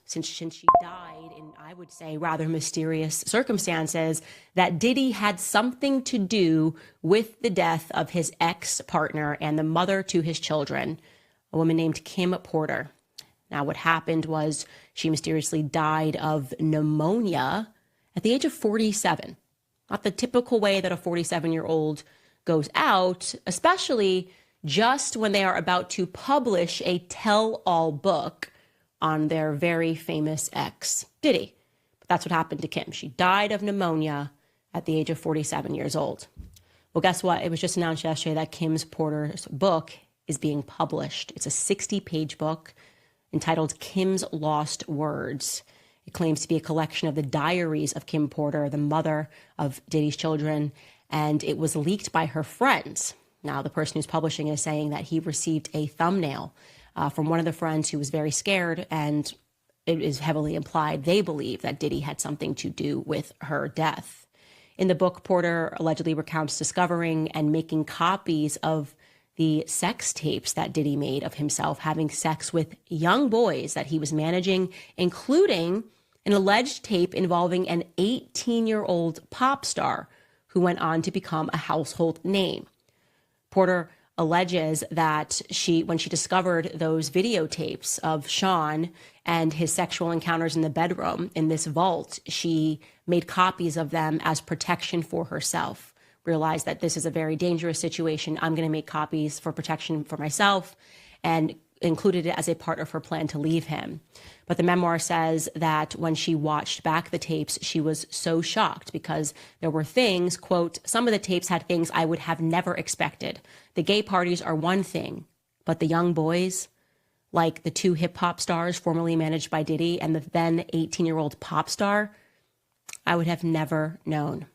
since she died in, I would say, rather mysterious circumstances, that Diddy had something to do with the death of his ex-partner and the mother to his children, a woman named Kim Porter. Now, what happened was she mysteriously died of pneumonia at the age of 47. Not the typical way that a 47-year-old goes out, especially just when they are about to publish a tell-all book on their very famous ex, Diddy. But that's what happened to Kim. She died of pneumonia at the age of 47 years old. Well, guess what? It was just announced yesterday that Kim Porter's book is being published. It's a 60-page book entitled Kim's Lost Words. It claims to be a collection of the diaries of Kim Porter, the mother of Diddy's children, and it was leaked by her friends. Now, the person who's publishing is saying that he received a thumbnail from one of the friends who was very scared, and it is heavily implied they believe that Diddy had something to do with her death. In the book, Porter allegedly recounts discovering and making copies of the sex tapes that Diddy made of himself having sex with young boys that he was managing, including an alleged tape involving an 18-year-old pop star who went on to become a household name. Porter alleges that when she discovered those videotapes of Sean and his sexual encounters in the bedroom in this vault, she made copies of them as protection for herself. Realized that this is a very dangerous situation. I'm going to make copies for protection for myself, and included it as a part of her plan to leave him. But the memoir says that when she watched back the tapes, she was so shocked because there were things, quote, some of the tapes had things I would have never expected. The gay parties are one thing, but the young boys, like the two hip hop stars formerly managed by Diddy and the then 18-year-old pop star, I would have never known.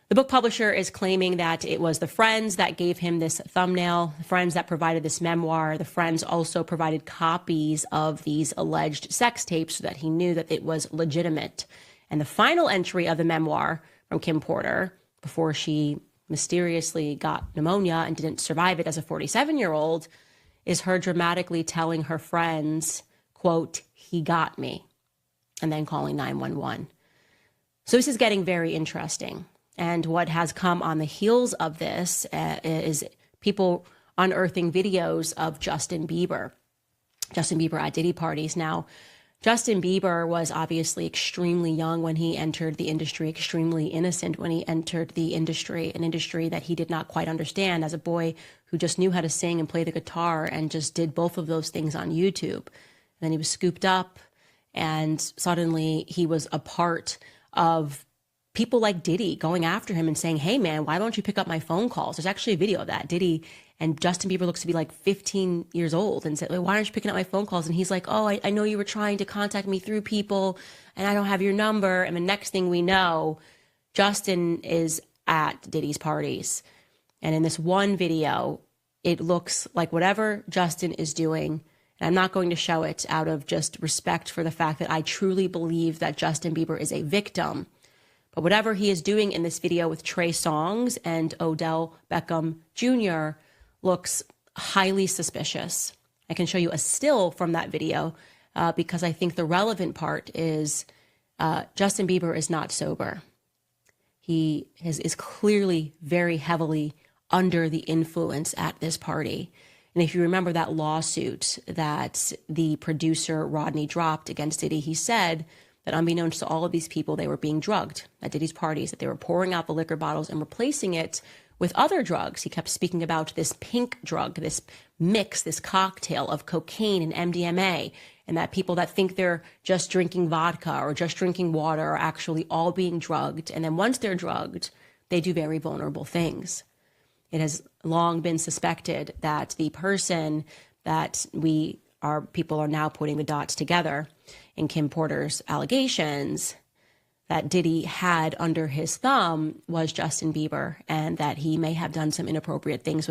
The book publisher is claiming that it was the friends that gave him this thumbnail, the friends that provided this memoir. The friends also provided copies of these alleged sex tapes so that he knew that it was legitimate. And the final entry of the memoir from Kim Porter, before she mysteriously got pneumonia and didn't survive it as a 47-year-old, is her dramatically telling her friends, quote, he got me, and then calling 911. So this is getting very interesting. And what has come on the heels of this is people unearthing videos of Justin Bieber at Diddy parties. Now, Justin Bieber was obviously extremely young when he entered the industry, extremely innocent when he entered the industry, an industry that he did not quite understand as a boy who just knew how to sing and play the guitar and just did both of those things on YouTube. And then he was scooped up, and suddenly he was a part of people like Diddy going after him and saying, hey, man, why don't you pick up my phone calls? There's actually a video of that. Diddy and Justin Bieber looks to be like 15 years old and said, why aren't you picking up my phone calls? And he's like, oh, I know you were trying to contact me through people and I don't have your number. And the next thing we know, Justin is at Diddy's parties. And in this one video, it looks like whatever Justin is doing, and I'm not going to show it out of just respect for the fact that I truly believe that Justin Bieber is a victim. But whatever he is doing in this video with Trey Songz and Odell Beckham Jr. looks highly suspicious. I can show you a still from that video because I think the relevant part is Justin Bieber is not sober. He is clearly very heavily under the influence at this party. And if you remember that lawsuit that the producer Rodney dropped against Diddy, he said that unbeknownst to all of these people, they were being drugged at Diddy's parties, that they were pouring out the liquor bottles and replacing it with other drugs. He kept speaking about this pink drug, this mix, this cocktail of cocaine and MDMA, and that people that think they're just drinking vodka or just drinking water are actually all being drugged. And then once they're drugged, they do very vulnerable things. It has long been suspected that the person that people are now putting the dots together in Kim Porter's allegations that Diddy had under his thumb was Justin Bieber, and that he may have done some inappropriate things with